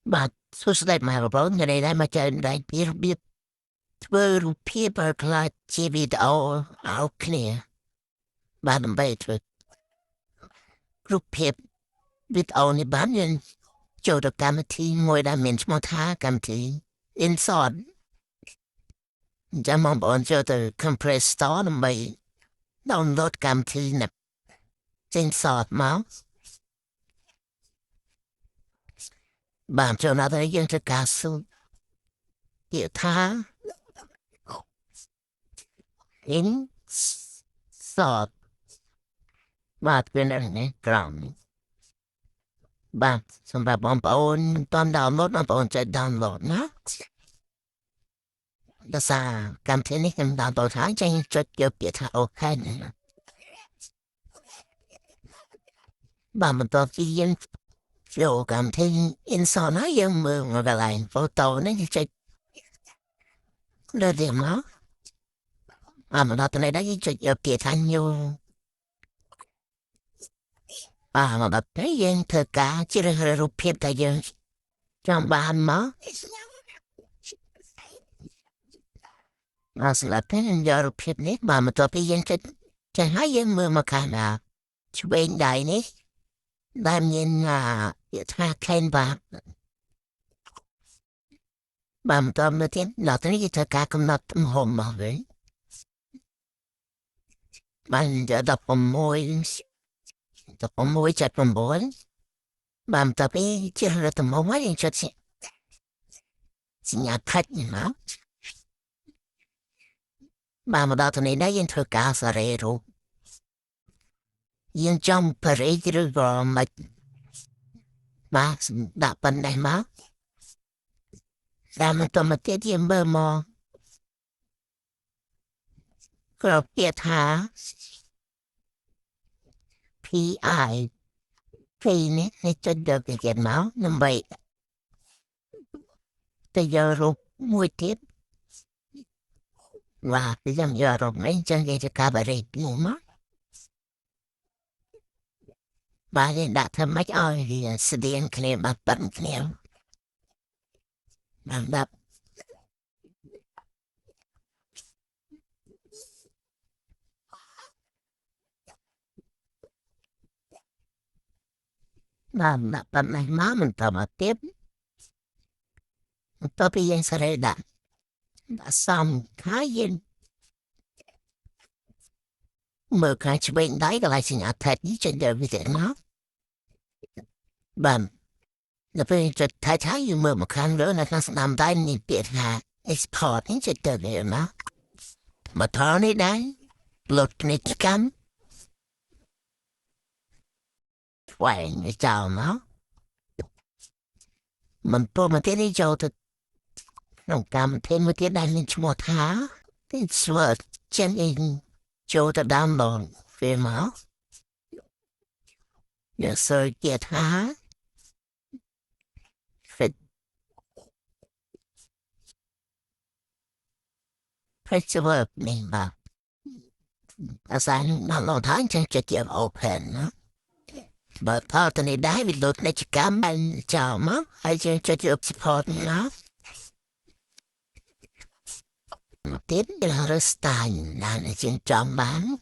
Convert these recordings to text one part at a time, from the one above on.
But suslet my bone that I might like be twirl paper clot chivit all clear. Bottom bait with group pip with only bunion. Cho được cảm thi ngồi đã mình mô tha cảm thi. In sọt. Chả mong bọn cho từ compress store nằm bày. Download cảm thi nè. Trên sọt máu. Bạn cho nó thấy dân cho cá sư. Hiệu tha. In sọt. Bạn quyền ở này trọng. Bạn xong bà bọn bọn toàn download mà bọn chạy download nó. Đó xa cảm thấy này em download hả chanh cho kiểu biết hả ok nè. Bạn mình tốt chứ dân chỗ cảm thấy in sọ nó dân mơ mà bà lại photo nó như chạy đưa điểm nó. Mà đó tụi này đã như chạy kiểu biết hả nhiều. Mà bà thấy dân thơ cả chứ là rụp hiếp tại dân. Trong bà hành mở. Mà sẽ là thế nên giờ rụp hiếp nít mà tốt bây dân chạy hả dân mơ mà khả nào. Chú bên đại nít. Làm nhìn là tha khen bà một tôm nó tiếng nó tới cái thơ ca cũng nó tâm hồn mà vậy bạn giờ đọc vào môi chặt vào bốn bà một tập ấy chưa là tầm mông quá thì cho chị nhà khách mà bà một đào thằng này đã yên thơ ca sa rê rồi yên trong parade rồi mà đã bắn này mà làm một tôm mà tiết yên bơ mò rồi tiết hả P.I. Thì nè cho được cái máu năm vậy bây giờ rồi mua tiếp và bây giờ rồi mấy chân cái cả bà rệt ngủ mất bà thì đã thầm mấy ơi thì sẽ điên kia bà bận kia bà đập bà đập bận này má mình tầm tiếp tôi bây giờ sẽ đã xong khá yên mở cái chuyện đấy cái lại xin thật như trên đời với nó bầm là bây giờ thái như mở một khăn nữa là nó làm tay nhìn biệt là export những chuyện đời với nó mà thở này đấy lột này cắm quậy người chào nó mình tôi mà thế đi cho thật nó cảm thêm một cái đàn lên một tháng thì sợ chân in cho ta đam lòng về máu giờ sợ kiệt há festival mình bảo ta sang nó lo tháng chân cho kiệt open nó but part này đái bị lột này chỉ cảm anh chào má hay cho kiệt support nó tiếp là rất style là trên trọng bán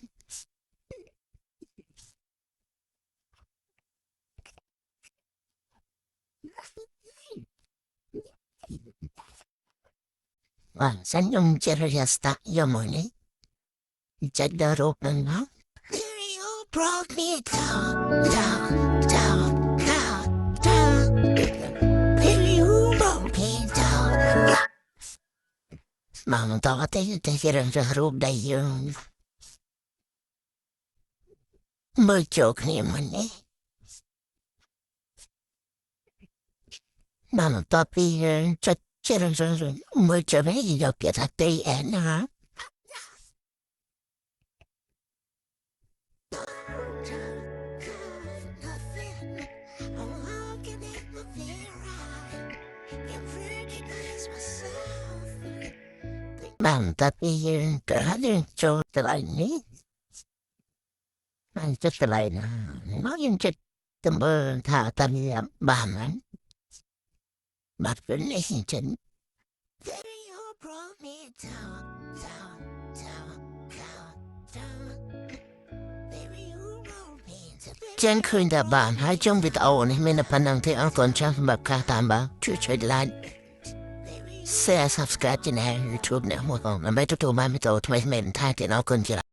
và sáng nhung chơi ra start vô mồi này chạy đỡ rụt lên nó you brought me down down down down down you brought me down mà mình tao có thấy cái ra rụt đầy dương mới chụp niệm mình ấy mà mình tao bị cho chơi ra mới chụp mấy gì đâu biết là tây én hả bạn ta bị cả lên cho tự lại ní anh cho tự lại nè nói những chuyện tầm bơ thả tâm bạn ấy But for Nathan, Baby, you brought me down, down, down, down, down. Baby, you brought me down. เช่นคืนแต่บ้านให้จงวิตเอาในเมนพันนังที่อังกฤษช่างแบบคาตามบ้าช่วยไลน์แชร์ subscribe ใน YouTube เนี่ยหัวของมันไม่ต้องตัวมาไม่โตทำไมเมนท่าที่อังกฤษจะ